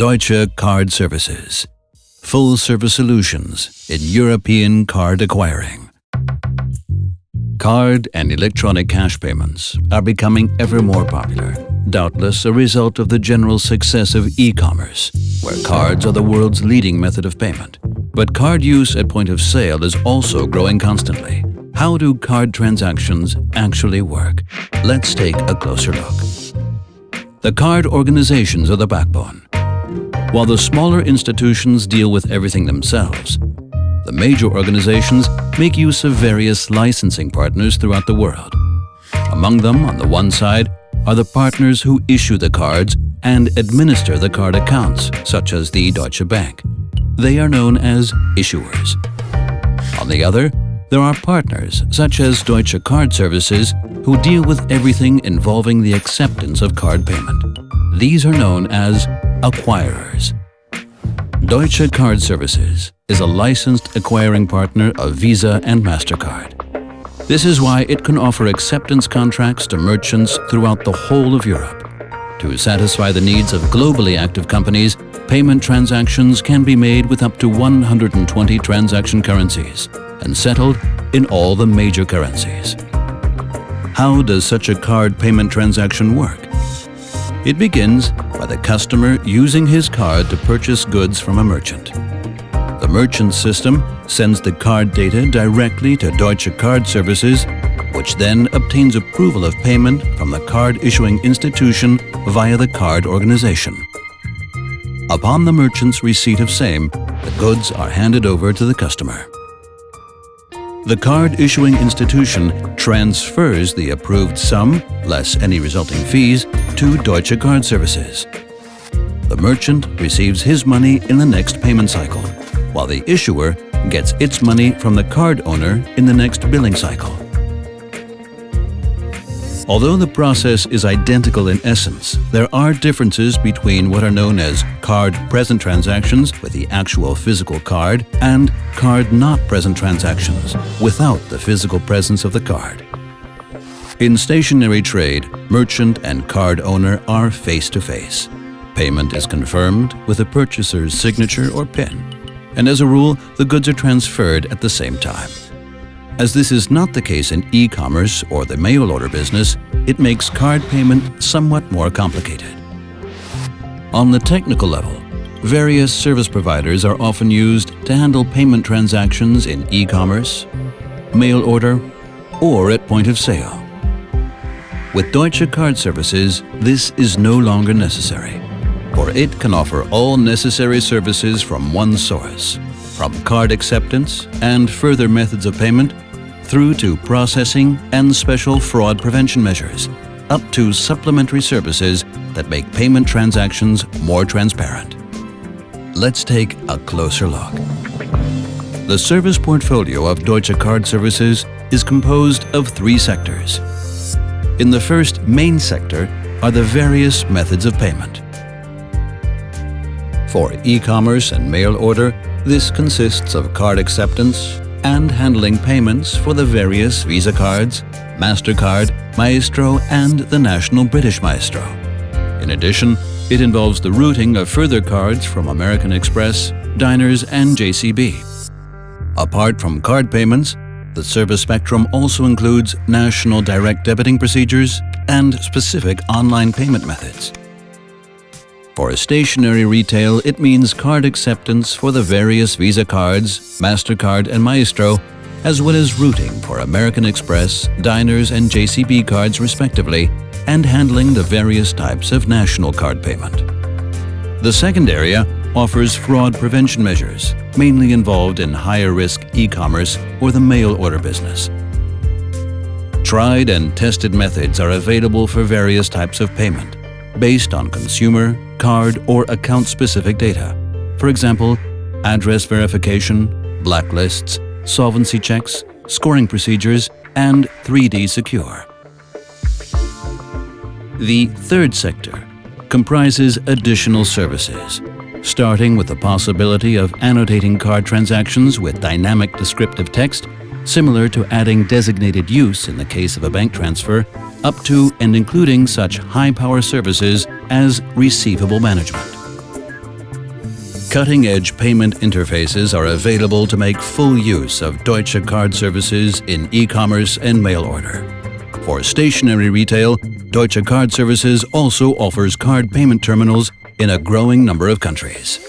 Deutsche Card Services. Full-service solutions in European card acquiring. Card and electronic cash payments are becoming ever more popular, doubtless a result of the general success of e-commerce, where cards are the world's leading method of payment. But card use at point of sale is also growing constantly. How do card transactions actually work? Let's take a closer look. The card organizations are the backbone. While the smaller institutions deal with everything themselves, the major organizations make use of various licensing partners throughout the world. Among them, on the one side, are the partners who issue the cards and administer the card accounts, such as the Deutsche Bank. They are known as issuers. On the other, there are partners, such as Deutsche Card Services, who deal with everything involving the acceptance of card payment. These are known as acquirers. Deutsche Card Services is a licensed acquiring partner of Visa and MasterCard. This is why it can offer acceptance contracts to merchants throughout the whole of Europe. To satisfy the needs of globally active companies, payment transactions can be made with up to 120 transaction currencies and settled in all the major currencies. How does such a card payment transaction work? It begins by the customer using his card to purchase goods from a merchant. The merchant system sends the card data directly to Deutsche Card Services, which then obtains approval of payment from the card issuing institution via the card organization. Upon the merchant's receipt of same, the goods are handed over to the customer. The card issuing institution transfers the approved sum, less any resulting fees, to Deutsche Card Services. The merchant receives his money in the next payment cycle, while the issuer gets its money from the card owner in the next billing cycle. Although the process is identical in essence, there are differences between what are known as card-present transactions with the actual physical card and card-not-present transactions without the physical presence of the card. In stationary trade, merchant and card owner are face-to-face. Payment is confirmed with the purchaser's signature or PIN, and as a rule, the goods are transferred at the same time. As this is not the case in e-commerce or the mail order business, it makes card payment somewhat more complicated. On the technical level, various service providers are often used to handle payment transactions in e-commerce, mail order, or at point of sale. With Deutsche Card Services, this is no longer necessary, for it can offer all necessary services from one source, from card acceptance and further methods of payment, through to processing and special fraud prevention measures, up to supplementary services that make payment transactions more transparent. Let's take a closer look. The service portfolio of Deutsche Card Services is composed of three sectors. In the first main sector are the various methods of payment. For e-commerce and mail order, this consists of card acceptance and handling payments for the various Visa cards, MasterCard, Maestro, and the National British Maestro. In addition, it involves the routing of further cards from American Express, Diners, and JCB. Apart from card payments, the service spectrum also includes national direct debiting procedures and specific online payment methods. For stationary retail, it means card acceptance for the various Visa cards, MasterCard, and Maestro, as well as routing for American Express, Diners, and JCB cards respectively, and handling the various types of national card payment. The second area offers fraud prevention measures, mainly involved in higher-risk e-commerce or the mail order business. Tried and tested methods are available for various types of payment, based on consumer, card, or account-specific data. For example, address verification, blacklists, solvency checks, scoring procedures, and 3D Secure. The third sector comprises additional services, starting with the possibility of annotating card transactions with dynamic descriptive text, similar to adding designated use in the case of a bank transfer, up to and including such high-power services as receivable management. Cutting-edge payment interfaces are available to make full use of Deutsche Card services in e-commerce and mail order. For stationary retail, Deutsche Card Services also offers card payment terminals in a growing number of countries.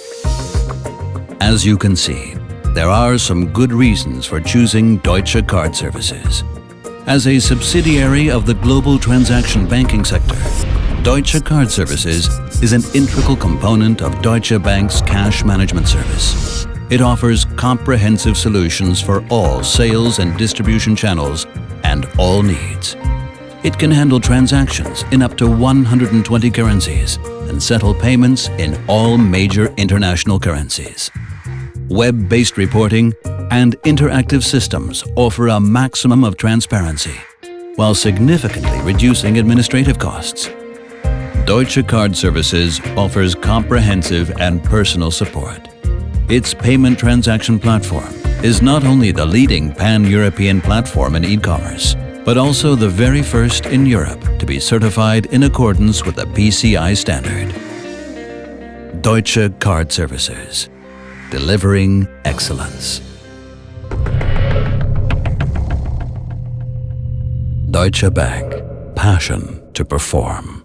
As you can see, there are some good reasons for choosing Deutsche Card Services. As a subsidiary of the global transaction banking sector, Deutsche Card Services is an integral component of Deutsche Bank's cash management service. It offers comprehensive solutions for all sales and distribution channels and all needs. It can handle transactions in up to 120 currencies and settle payments in all major international currencies. Web-based reporting and interactive systems offer a maximum of transparency, while significantly reducing administrative costs. Deutsche Card Services offers comprehensive and personal support. Its payment transaction platform is not only the leading pan-European platform in e-commerce, but also the very first in Europe to be certified in accordance with the PCI standard. Deutsche Card Services, delivering excellence. Deutsche Bank, passion to perform.